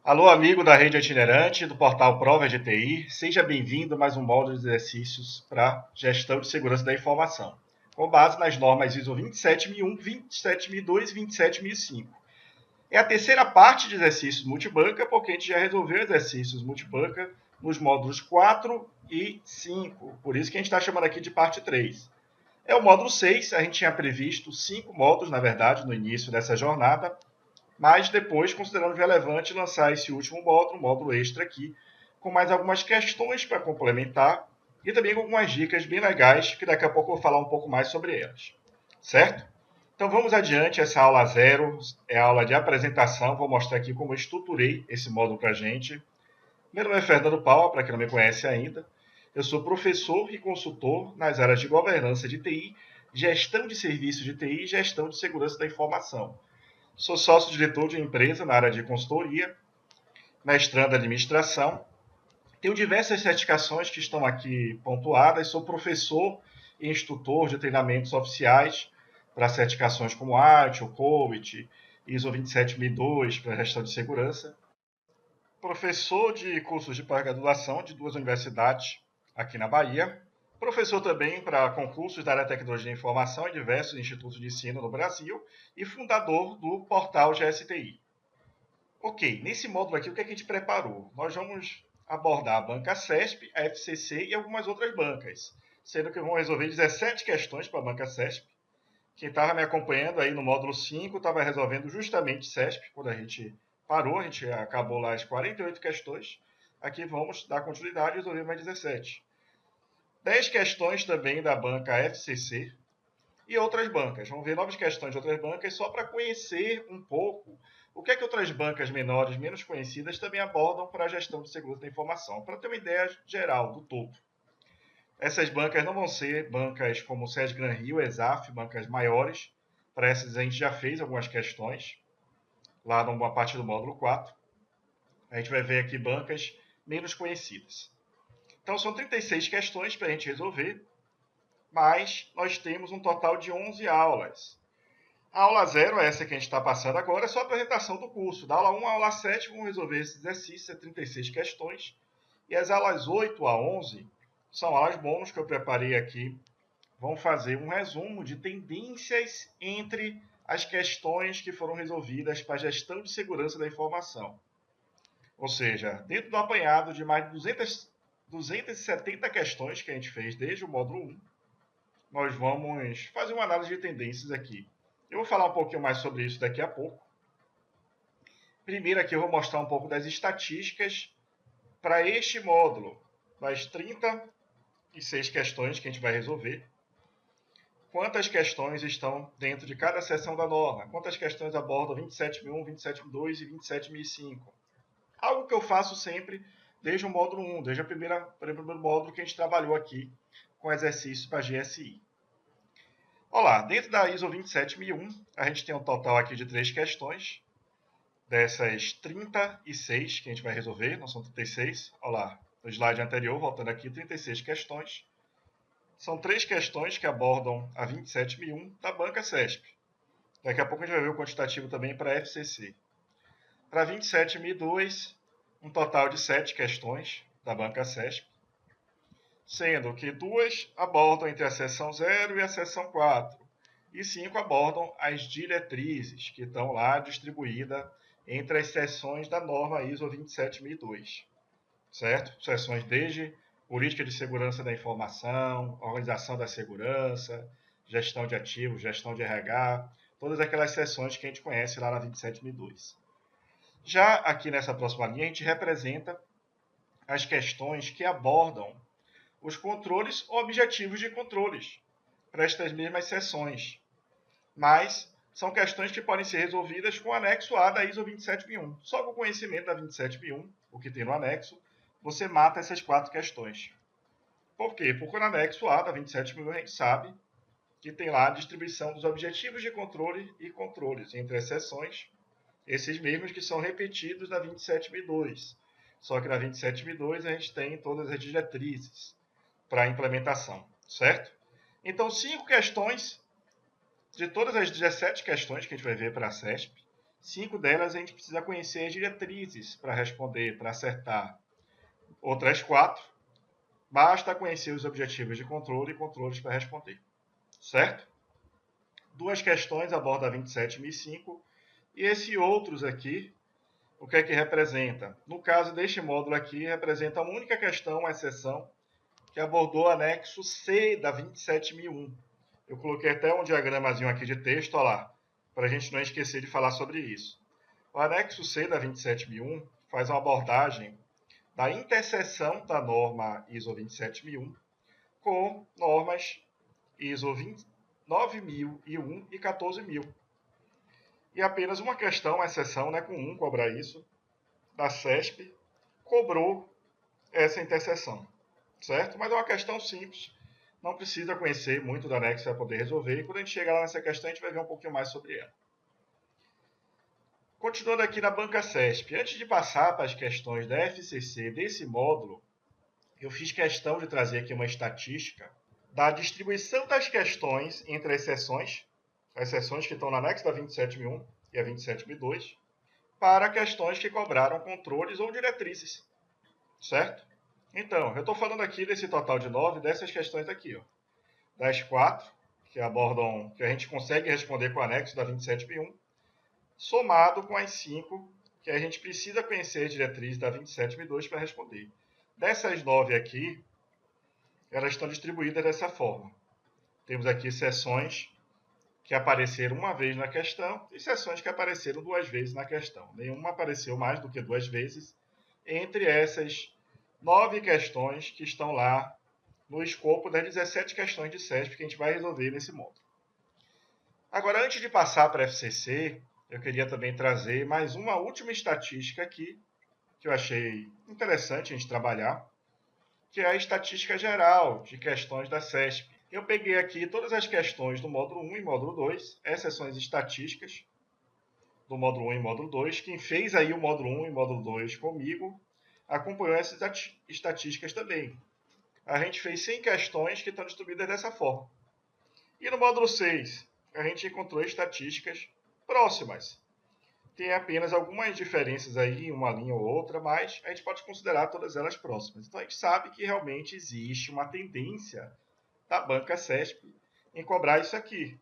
Alô, amigo da rede itinerante do portal Prova de TI, seja bem-vindo a mais um módulo de exercícios para gestão de segurança da informação, com base nas normas ISO 27001, 27002 e 27005. É a terceira parte de exercícios multibanca, porque a gente já resolveu exercícios multibanca nos módulos 4 e 5, por isso que a gente está chamando aqui de parte 3. É o módulo 6, a gente tinha previsto 5 módulos, na verdade, no início dessa jornada, mas depois consideramos relevante lançar esse último módulo, um módulo extra aqui, com mais algumas questões para complementar e também com algumas dicas bem legais, que daqui a pouco eu vou falar um pouco mais sobre elas. Certo? Então vamos adiante, essa aula 0 é a aula de apresentação, vou mostrar aqui como eu estruturei esse módulo para a gente. Meu nome é Fernando Paula, para quem não me conhece ainda. Eu sou professor e consultor nas áreas de governança de TI, gestão de serviços de TI e gestão de segurança da informação. Sou sócio-diretor de uma empresa na área de consultoria, mestrando em administração. Tenho diversas certificações que estão aqui pontuadas. Sou professor e instrutor de treinamentos oficiais para certificações como ART, COBIT, ISO 27002 para gestão de segurança. Professor de cursos de pós-graduação de 2 universidades aqui na Bahia. Professor também para concursos da área de tecnologia de informação em diversos institutos de ensino no Brasil e fundador do portal GSTI. Ok, nesse módulo aqui, o que a gente preparou? Nós vamos abordar a banca CESP, a FCC e algumas outras bancas, sendo que vamos resolver 17 questões para a banca CESP. Quem estava me acompanhando aí no módulo 5 estava resolvendo justamente CESP, quando a gente parou, a gente acabou lá as 48 questões. Aqui vamos dar continuidade e resolver mais 17. 10 questões também da banca FCC e outras bancas. Vamos ver 9 questões de outras bancas só para conhecer um pouco o que é que outras bancas menores, menos conhecidas, também abordam para a gestão de segurança da informação, para ter uma ideia geral do todo. Essas bancas não vão ser bancas como o SES Gran Rio, ESAF, bancas maiores. Para essas a gente já fez algumas questões, lá numa parte do módulo 4. A gente vai ver aqui bancas menos conhecidas. Então são 36 questões para a gente resolver, mas nós temos um total de 11 aulas. A aula 0, essa que a gente está passando agora, é só a apresentação do curso. Da aula 1 à aula 7, vamos resolver esse exercício, 36 questões. E as aulas 8 a 11 são aulas bônus que eu preparei aqui. Vão fazer um resumo de tendências entre as questões que foram resolvidas para a gestão de segurança da informação. Ou seja, dentro do apanhado de mais de 270 questões que a gente fez desde o módulo 1, nós vamos fazer uma análise de tendências aqui. Eu vou falar um pouquinho mais sobre isso daqui a pouco. Primeiro aqui eu vou mostrar um pouco das estatísticas para este módulo, das 36 questões que a gente vai resolver. Quantas questões estão dentro de cada seção da norma? Quantas questões abordam 27001, 27002 e 27005? Algo que eu faço sempre desde o módulo 1, desde o primeiro módulo que a gente trabalhou aqui com exercícios para GSI. Olá, dentro da ISO 27001, a gente tem um total aqui de 3 questões. Dessas 36 que a gente vai resolver, não são 36. Olha lá, no slide anterior, voltando aqui, 36 questões. São 3 questões que abordam a 27001 da banca CESP. Daqui a pouco a gente vai ver o quantitativo também para a FCC. Para 27002, um total de 7 questões da banca CESP, sendo que 2 abordam entre a seção 0 e a seção 4, e 5 abordam as diretrizes, que estão lá distribuídas entre as seções da norma ISO 27002, certo? Seções desde política de segurança da informação, organização da segurança, gestão de ativos, gestão de RH, todas aquelas seções que a gente conhece lá na 27002. Já aqui nessa próxima linha, a gente representa as questões que abordam os controles objetivos de controles para estas mesmas seções. Mas são questões que podem ser resolvidas com o anexo A da ISO 27001. Só com o conhecimento da 27001, o que tem no anexo, você mata essas 4 questões. Por quê? Porque no anexo A da 27001 a gente sabe que tem lá a distribuição dos objetivos de controle e controles entre as seções, esses mesmos que são repetidos na 27002. Só que na 27002 a gente tem todas as diretrizes para a implementação, certo? Então, 5 questões de todas as 17 questões que a gente vai ver para a CESP, 5 delas a gente precisa conhecer as diretrizes para responder, para acertar. Outras 4, basta conhecer os objetivos de controle e controles para responder. Certo? 2 questões abordam a 27.005 e esses outros aqui, o que é que representa? No caso deste módulo aqui, representa uma única questão, uma exceção, que abordou o anexo C da 27.001. Eu coloquei até um diagramazinho aqui de texto, olha lá, para a gente não esquecer de falar sobre isso. O anexo C da 27.001 faz uma abordagem da interseção da norma ISO 27001 com normas ISO 9001 e 14000. E apenas uma questão, uma exceção, né, com 1 cobrar isso, da CESP, cobrou essa interseção, certo? Mas é uma questão simples, não precisa conhecer muito do anexo para poder resolver, e quando a gente chegar lá nessa questão, a gente vai ver um pouquinho mais sobre ela. Continuando aqui na banca CESP, antes de passar para as questões da FCC desse módulo, eu fiz questão de trazer aqui uma estatística da distribuição das questões entre as seções que estão no anexo da 27.001 e a 27.002, para questões que cobraram controles ou diretrizes, certo? Então, eu estou falando aqui desse total de 9, dessas questões aqui, ó. Das 4, que abordam, que a gente consegue responder com o anexo da 27.001, somado com as 5, que a gente precisa conhecer as diretrizes da 27.002 para responder. Dessas 9 aqui, elas estão distribuídas dessa forma. Temos aqui seções que apareceram uma vez na questão e seções que apareceram 2 vezes na questão. Nenhuma apareceu mais do que 2 vezes entre essas 9 questões que estão lá no escopo das 17 questões de CESP que a gente vai resolver nesse módulo. Agora, antes de passar para a FCC, eu queria também trazer mais uma última estatística aqui, que eu achei interessante a gente trabalhar, que é a estatística geral de questões da CESP. Eu peguei aqui todas as questões do módulo 1 e módulo 2, essas são as estatísticas do módulo 1 e módulo 2. Quem fez aí o módulo 1 e módulo 2 comigo, acompanhou essas estatísticas também. A gente fez 100 questões que estão distribuídas dessa forma. E no módulo 6, a gente encontrou estatísticas próximas. Tem apenas algumas diferenças aí, uma linha ou outra, mas a gente pode considerar todas elas próximas. Então a gente sabe que realmente existe uma tendência da banca CESP em cobrar isso aqui.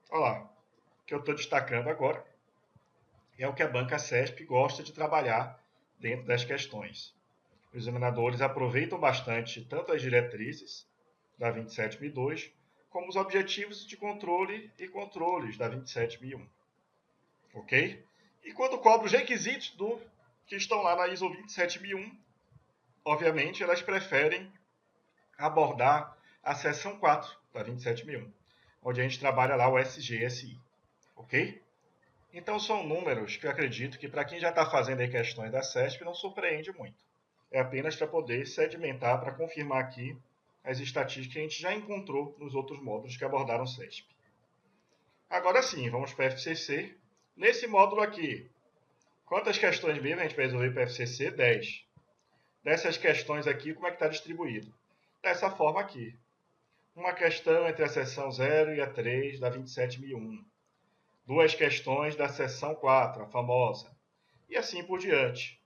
Olha lá, o que eu estou destacando agora é o que a banca CESP gosta de trabalhar dentro das questões. Os examinadores aproveitam bastante tanto as diretrizes da 27.002, como os objetivos de controle e controles da 27.001. Ok? E quando cobram os requisitos que estão lá na ISO 27001, obviamente elas preferem abordar a seção 4 da 27001, onde a gente trabalha lá o SGSI. Ok? Então são números que eu acredito que para quem já está fazendo aí questões da CESP não surpreende muito. É apenas para poder sedimentar, para confirmar aqui as estatísticas que a gente já encontrou nos outros módulos que abordaram CESP. Agora sim, vamos para a FCC. Nesse módulo aqui, quantas questões mesmo a gente vai resolver para a FCC? 10. Dessas questões aqui, como é que está distribuído? Dessa forma aqui. Uma questão entre a seção 0 e a 3 da 27.001. 2 questões da seção 4, a famosa. E assim por diante.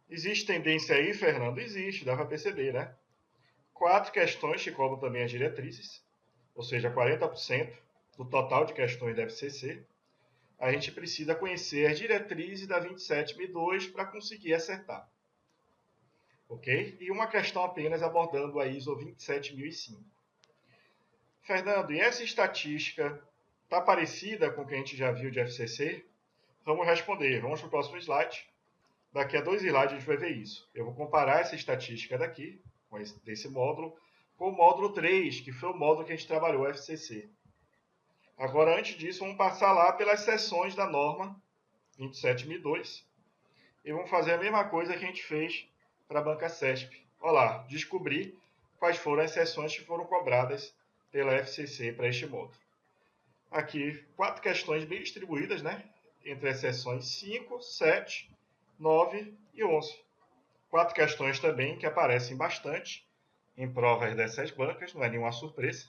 Existe tendência aí, Fernando? Existe, dá para perceber, né? 4 questões que cobram também as diretrizes, ou seja, 40% do total de questões da FCC. A gente precisa conhecer as diretrizes da 27.002 para conseguir acertar. Ok? E uma questão apenas abordando a ISO 27005. Fernando, e essa estatística está parecida com o que a gente já viu de FCC? Vamos responder. Vamos para o próximo slide. Daqui a 2 slides a gente vai ver isso. Eu vou comparar essa estatística daqui, desse módulo, com o módulo 3, que foi o módulo que a gente trabalhou, o FCC. Agora, antes disso, vamos passar lá pelas seções da norma 27002 e vamos fazer a mesma coisa que a gente fez para a banca CESP. Olha lá, descobrir quais foram as seções que foram cobradas pela FCC para este módulo. Aqui, 4 questões bem distribuídas, né? Entre as seções 5, 7, 9 e 11. 4 questões também que aparecem bastante em provas dessas bancas, não é nenhuma surpresa.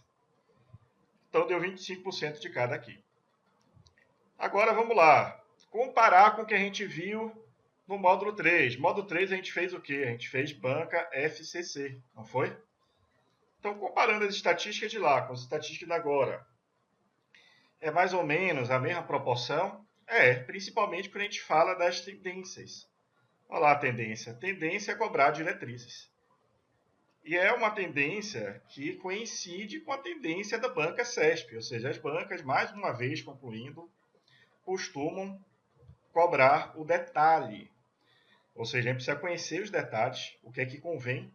Então deu 25% de cada aqui. Agora vamos lá. comparar com o que a gente viu no módulo 3. Módulo 3 a gente fez o quê? A gente fez banca FCC, não foi? Então, comparando as estatísticas de lá com as estatísticas de agora, é mais ou menos a mesma proporção? É, principalmente quando a gente fala das tendências. Olha lá a tendência. Tendência é cobrar diretrizes. E é uma tendência que coincide com a tendência da banca CESP, ou seja, as bancas, mais uma vez concluindo, costumam cobrar o detalhe. Ou seja, a gente precisa conhecer os detalhes, o que é que convém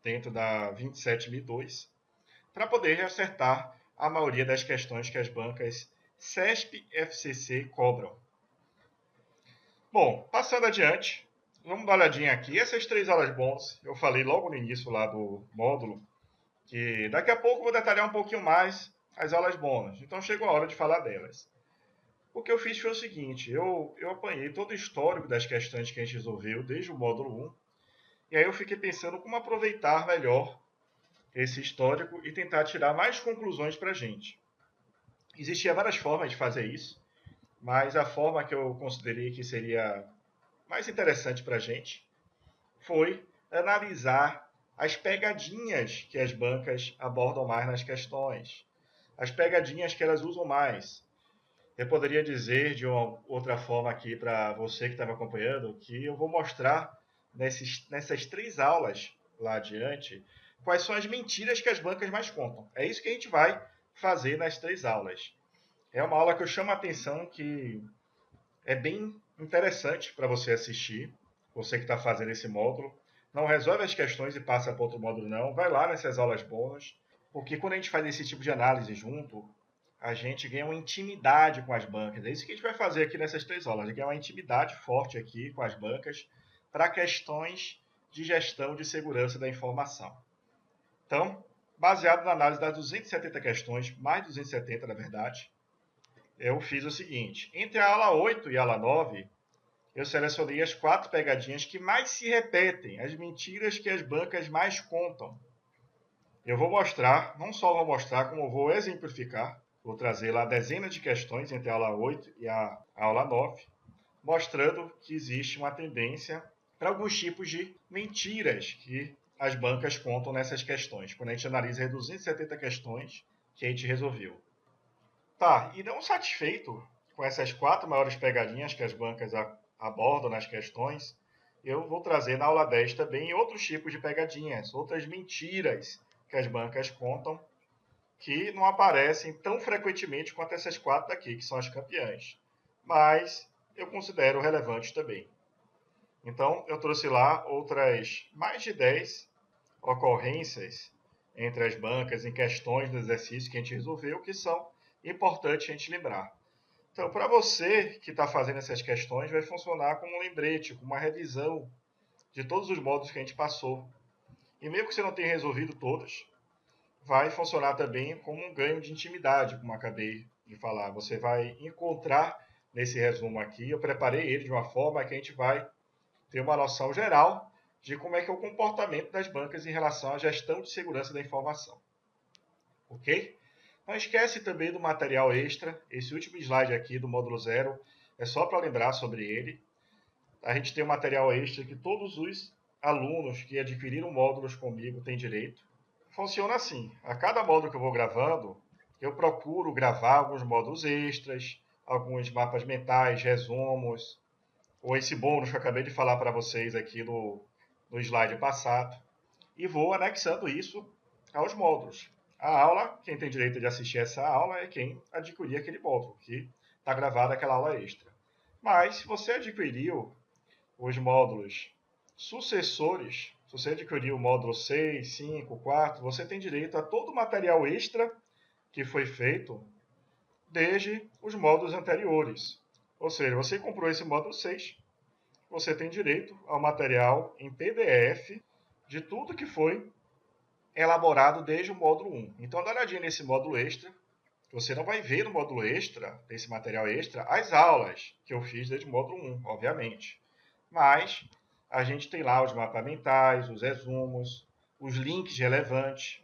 dentro da 27002, para poder acertar a maioria das questões que as bancas CESP e FCC cobram. Bom, passando adiante, vamos dar uma olhadinha aqui. Essas 3 aulas bônus, eu falei logo no início lá do módulo, que daqui a pouco eu vou detalhar um pouquinho mais as aulas bônus. Então chegou a hora de falar delas. O que eu fiz foi o seguinte, eu apanhei todo o histórico das questões que a gente resolveu desde o módulo 1, e aí eu fiquei pensando como aproveitar melhor esse histórico e tentar tirar mais conclusões para a gente. Existiam várias formas de fazer isso, mas a forma que eu considerei que seria mais interessante para a gente foi analisar as pegadinhas que as bancas abordam mais nas questões, as pegadinhas que elas usam mais. Eu poderia dizer de uma outra forma aqui para você que está me acompanhando, que eu vou mostrar nessas 3 aulas lá adiante quais são as mentiras que as bancas mais contam. É isso que a gente vai fazer nas 3 aulas. É uma aula que eu chamo a atenção que é bem interessante para você assistir, você que está fazendo esse módulo. Não resolve as questões e passa para outro módulo não, vai lá nessas aulas bônus, porque quando a gente faz esse tipo de análise junto, a gente ganha uma intimidade com as bancas. É isso que a gente vai fazer aqui nessas 3 aulas, ganhar uma intimidade forte aqui com as bancas para questões de gestão de segurança da informação. Então, baseado na análise das 270 questões, mais 270 na verdade, eu fiz o seguinte, entre a aula 8 e a aula 9, eu selecionei as 4 pegadinhas que mais se repetem, as mentiras que as bancas mais contam. Eu vou mostrar, não só vou mostrar, como vou exemplificar. Vou trazer lá dezenas de questões entre a aula 8 e a aula 9, mostrando que existe uma tendência para alguns tipos de mentiras que as bancas contam nessas questões, quando a gente analisa as 270 questões que a gente resolveu. Tá, e não satisfeito com essas 4 maiores pegadinhas que as bancas abordam nas questões, eu vou trazer na aula 10 também outros tipos de pegadinhas, outras mentiras que as bancas contam, que não aparecem tão frequentemente quanto essas 4 daqui, que são as campeãs. Mas eu considero relevantes também. Então, eu trouxe lá outras mais de 10 ocorrências entre as bancas em questões do exercício que a gente resolveu, que são importantes a gente lembrar. Então, para você que está fazendo essas questões, vai funcionar como um lembrete, como uma revisão de todos os módulos que a gente passou. E mesmo que você não tenha resolvido todos, vai funcionar também como um ganho de intimidade, como acabei de falar. Você vai encontrar nesse resumo aqui, eu preparei ele de uma forma que a gente vai ter uma noção geral de como é que é o comportamento das bancas em relação à gestão de segurança da informação. Ok? Não esquece também do material extra. Esse último slide aqui do módulo 0 é só para lembrar sobre ele. A gente tem um material extra que todos os alunos que adquiriram módulos comigo têm direito. Funciona assim, a cada módulo que eu vou gravando, eu procuro gravar alguns módulos extras, alguns mapas mentais, resumos, ou esse bônus que eu acabei de falar para vocês aqui no slide passado, e vou anexando isso aos módulos. A aula, quem tem direito de assistir essa aula é quem adquirir aquele módulo, que está gravada aquela aula extra. Mas, se você adquiriu os módulos sucessores, se você adquiriu o módulo 6, 5, 4, você tem direito a todo o material extra que foi feito desde os módulos anteriores. Ou seja, você comprou esse módulo 6, você tem direito ao material em PDF de tudo que foi elaborado desde o módulo 1. Então, dá uma olhadinha nesse módulo extra. Você não vai ver no módulo extra, desse material extra, as aulas que eu fiz desde o módulo 1, obviamente. Mas a gente tem lá os mapas mentais, os resumos, os links relevantes,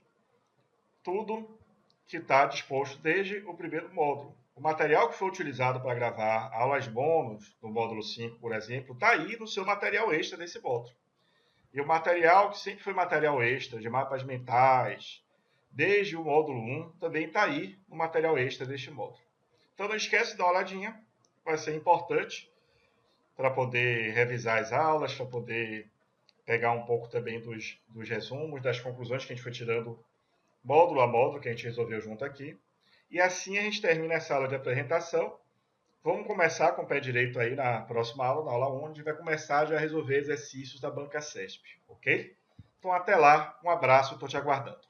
tudo que está disposto desde o primeiro módulo. O material que foi utilizado para gravar aulas bônus do módulo 5, por exemplo, está aí no seu material extra desse módulo. E o material que sempre foi material extra, de mapas mentais, desde o módulo 1, também está aí no material extra deste módulo. Então não esquece de dar uma olhadinha, vai ser importante para poder revisar as aulas, para poder pegar um pouco também dos resumos, das conclusões que a gente foi tirando módulo a módulo, que a gente resolveu junto aqui. E assim a gente termina essa aula de apresentação. Vamos começar com o pé direito aí na próxima aula, na aula 1, a gente vai começar já a resolver exercícios da banca CESP, ok? Então até lá, um abraço, estou te aguardando.